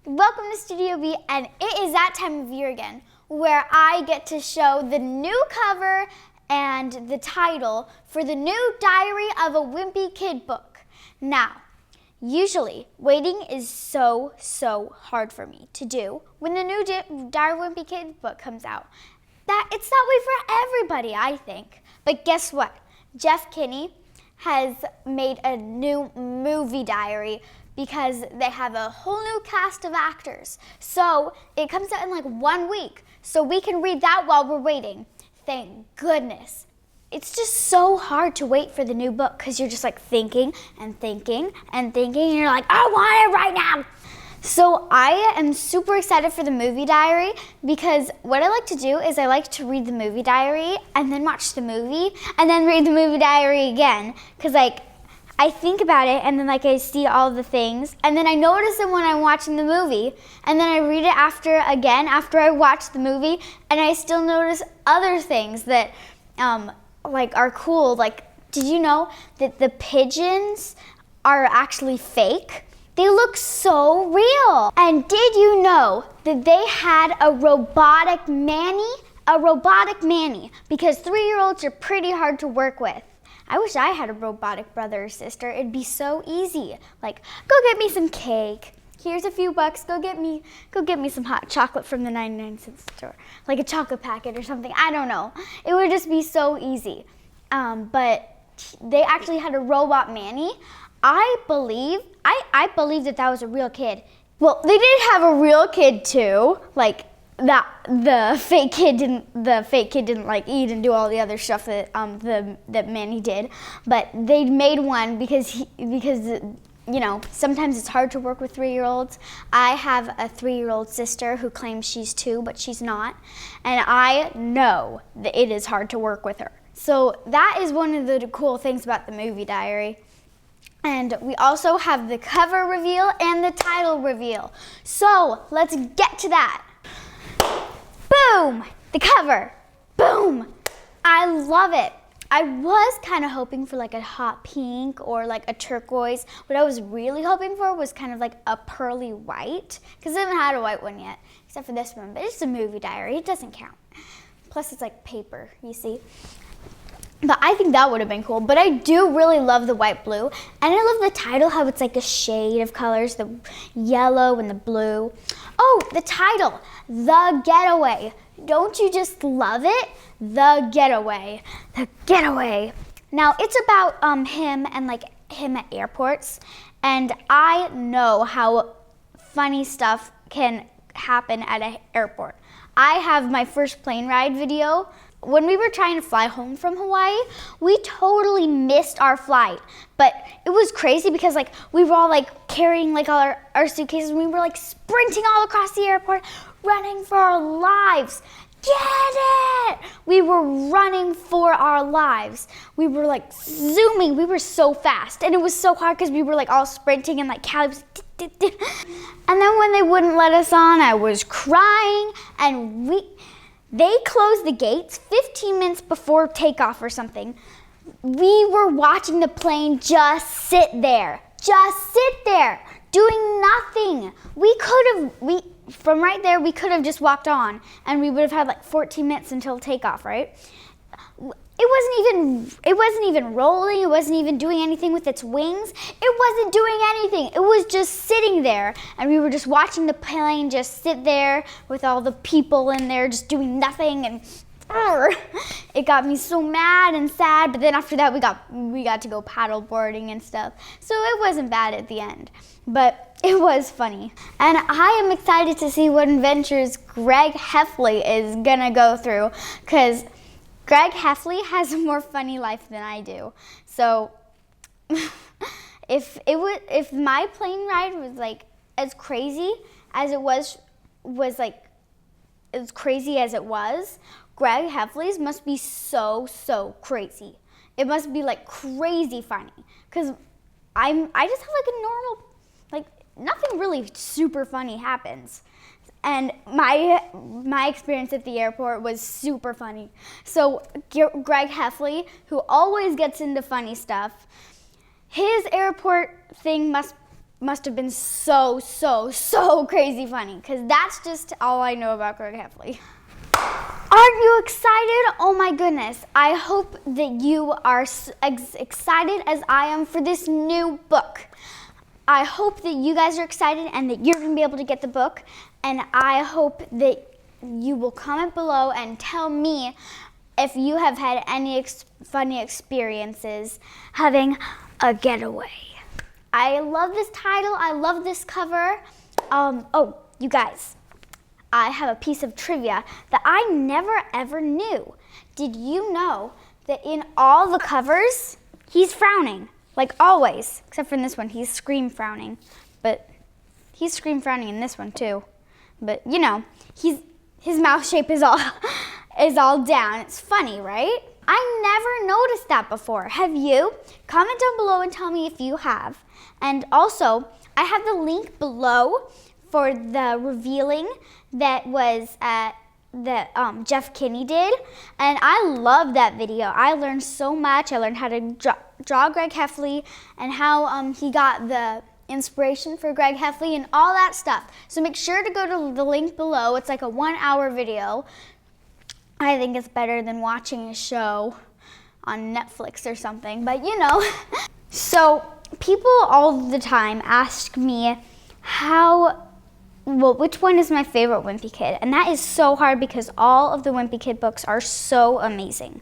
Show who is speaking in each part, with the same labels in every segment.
Speaker 1: Welcome to Studio B, and it is that time of year again where I get to show the new cover and the title for the new Diary of a Wimpy Kid book. Now, usually waiting is so hard for me to do when the new Diary of a Wimpy Kid book comes out. It's that way for everybody, I think. But guess what? Jeff Kinney has made a new movie diary because they have a whole new cast of actors. So it comes out in like 1 week. So we can read that while we're waiting. Thank goodness. It's just so hard to wait for the new book because you're just like thinking and thinking and thinking, and you're like, I want it right now. So I am super excited for the movie diary because what I like to do is I like to read the movie diary and then watch the movie and then read the movie diary again. Because I think about it and then I see all the things and then I notice it when I'm watching the movie and then I read it after I watch the movie, and I still notice other things that are cool. Like, did you know that the pigeons are actually fake? They look so real. And did you know that they had a robotic Manny? A robotic Manny, because 3-year-olds are pretty hard to work with. I wish I had a robotic brother or sister. It'd be so easy. Like, go get me some cake. Here's a few bucks. Go get me some hot chocolate from the 99-cent store. Like a chocolate packet or something. I don't know. It would just be so easy. But they actually had a robot Manny. I believe that was a real kid. Well, they did have a real kid too. Like that, the fake kid didn't like eat and do all the other stuff that that Manny did. But they made one because you know, sometimes it's hard to work with 3-year-olds. I have a 3-year-old sister who claims she's 2, but she's not. And I know that it is hard to work with her. So that is one of the cool things about the movie diary. And we also have the cover reveal and the title reveal. So let's get to that. Boom! The cover. Boom! I love it. I was kind of hoping for like a hot pink or like a turquoise. What I was really hoping for was kind of like a pearly white, because I haven't had a white one yet, except for this one, but it's a movie diary. It doesn't count. Plus it's like paper, you see. But I think that would have been cool. But I do really love the white blue. And I love the title, how it's like a shade of colors, the yellow and the blue. Oh, the title, The Getaway. Don't you just love it? The Getaway. The Getaway. Now, it's about him and like him at airports. And I know how funny stuff can happen at an airport. I have my first plane ride video. When we were trying to fly home from Hawaii, we totally missed our flight. But it was crazy because like we were all like carrying like all our suitcases, and we were like sprinting all across the airport, running for our lives. Get it! We were running for our lives. We were like zooming. We were so fast. And it was so hard because we were like all sprinting, and like Callie was and then when they wouldn't let us on, I was crying, and they closed the gates 15 minutes before takeoff or something. We were watching the plane just sit there, doing nothing. From right there, we could have just walked on, and we would have had like 14 minutes until takeoff, right? It wasn't even rolling. It wasn't even doing anything with its wings. It wasn't doing anything. It was just sitting there, and we were just watching the plane just sit there with all the people in there just doing nothing, and it got me so mad and sad. But then after that, we got to go paddle boarding and stuff, so it wasn't bad at the end, but it was funny. And I am excited to see what adventures Greg Heffley is gonna go through, because Greg Heffley has a more funny life than I do. So if my plane ride was like as crazy as it was like as crazy as it was, Greg Heffley's must be so crazy. It must be like crazy funny, because I just have like a normal, like nothing really super funny happens. And my experience at the airport was super funny. So Greg Heffley, who always gets into funny stuff, his airport thing must must have been so crazy funny, because that's just all I know about Greg Heffley. Aren't you excited? Oh my goodness. I hope that you are as excited as I am for this new book. I hope that you guys are excited and that you're going to be able to get the book. And I hope that you will comment below and tell me if you have had any funny experiences having a getaway. I love this title. I love this cover. Oh, you guys. I have a piece of trivia that I never ever knew. Did you know that in all the covers, he's frowning, like always, except for in this one, he's scream frowning. But he's scream frowning in this one too. But you know, his mouth shape is all down. It's funny, right? I never noticed that before. Have you? Comment down below and tell me if you have. And also, I have the link below for the revealing that was that Jeff Kinney did, and I love that video. I learned so much. I learned how to draw Greg Heffley and how he got the inspiration for Greg Heffley and all that stuff. So make sure to go to the link below. It's like a 1-hour video. I think it's better than watching a show on Netflix or something, but you know. So people all the time ask me which one is my favorite Wimpy Kid? And that is so hard because all of the Wimpy Kid books are so amazing.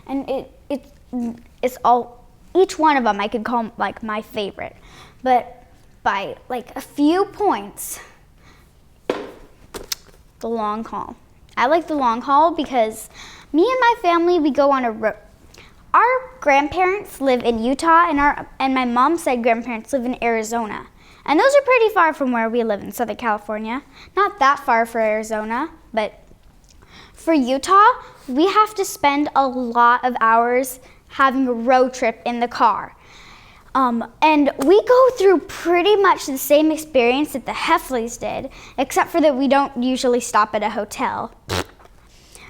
Speaker 1: And it's all, each one of them I could call like my favorite. But by like a few points, The Long Haul. I like The Long Haul because me and my family, we go on a road. Our grandparents live in Utah and my mom's side grandparents live in Arizona. And those are pretty far from where we live in Southern California. Not that far for Arizona, but for Utah, we have to spend a lot of hours having a road trip in the car. And we go through pretty much the same experience that the Heffleys did, except for that we don't usually stop at a hotel.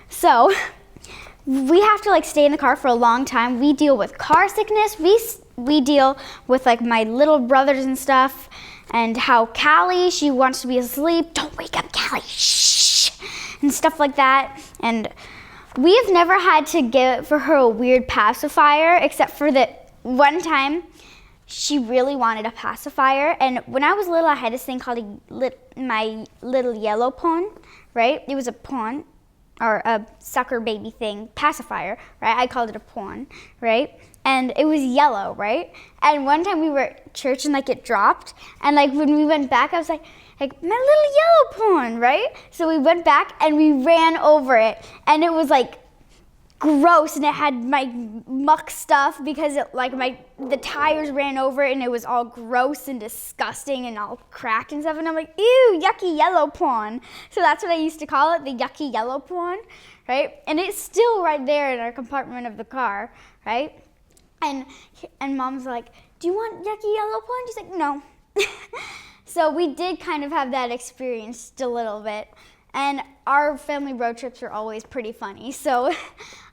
Speaker 1: So we have to like stay in the car for a long time. We deal with car sickness. We deal with like my little brothers and stuff, and how Callie, she wants to be asleep. Don't wake up, Callie, shh, and stuff like that. And we have never had to get for her a weird pacifier, except for that one time she really wanted a pacifier. And when I was little, I had this thing called my little yellow pon, right? It was a pon, or a sucker baby thing, pacifier, right? I called it a pon, right? And it was yellow, right? And one time we were at church and like it dropped, and like when we went back, I was like my little yellow pon, right? So we went back and we ran over it, and it was like gross, and it had my muck stuff because it the tires ran over it, and it was all gross and disgusting and all cracked and stuff, and I'm like, ew, yucky yellow pon. So that's what I used to call it, the yucky yellow pon, right? And it's still right there in our compartment of the car, right? And Mom's like, do you want yucky yellow pon? She's like, no. So we did kind of have that experience just a little bit. And our family road trips are always pretty funny. So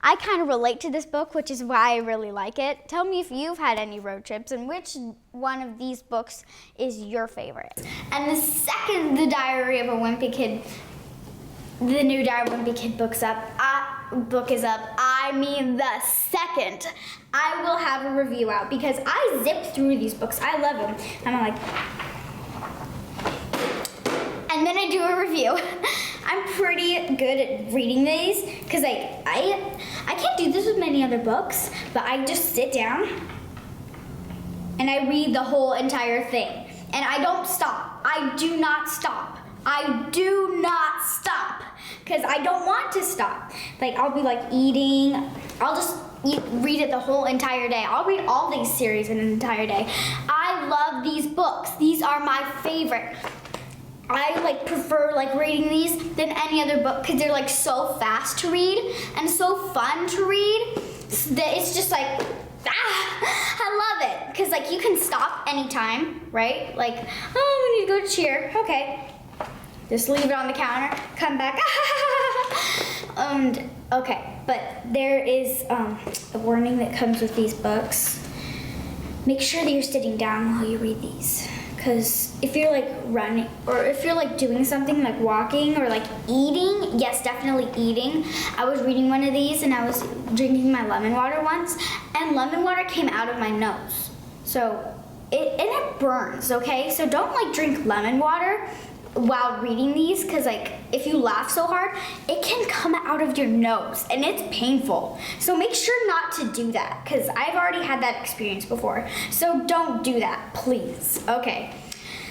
Speaker 1: I kind of relate to this book, which is why I really like it. Tell me if you've had any road trips and which one of these books is your favorite. And the second The Diary of a Wimpy Kid, the new Diary of a Wimpy Kid book is up, I mean the second, I will have a review out because I zip through these books. I love them. And I'm like, and then I do a review. I'm pretty good at reading these because I can't do this with many other books, but I just sit down and I read the whole entire thing. And I don't stop. I do not stop. I do not stop because I don't want to stop. Like I'll be like eating, I'll just read it the whole entire day. I'll read all these series in an entire day. I love these books. These are my favorite. I prefer reading these than any other book because they're so fast to read and so fun to read that it's just I love it because you can stop anytime, right? Oh, we need to go to cheer. Okay, just leave it on the counter, come back. And okay, but there is a warning that comes with these books. Make sure that you're sitting down while you read these
Speaker 2: Because if you're like running, or if you're like doing something like walking or like eating, yes, definitely eating. I was reading one of these and I was drinking my lemon water once, and lemon water came out of my nose. So it burns, okay? So don't like drink lemon water while reading these, because like if you laugh so hard, it can come out of your nose and it's painful. So make sure not to do that, because I've already had that experience before. So don't do that, please. Okay,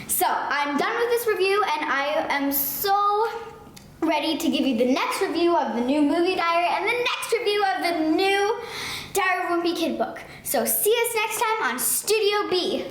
Speaker 2: so I'm done with this review and I am so ready to give you the next review of the new movie diary and the next review of the new Diary of a Wimpy Kid book. So see us next time on Studio B.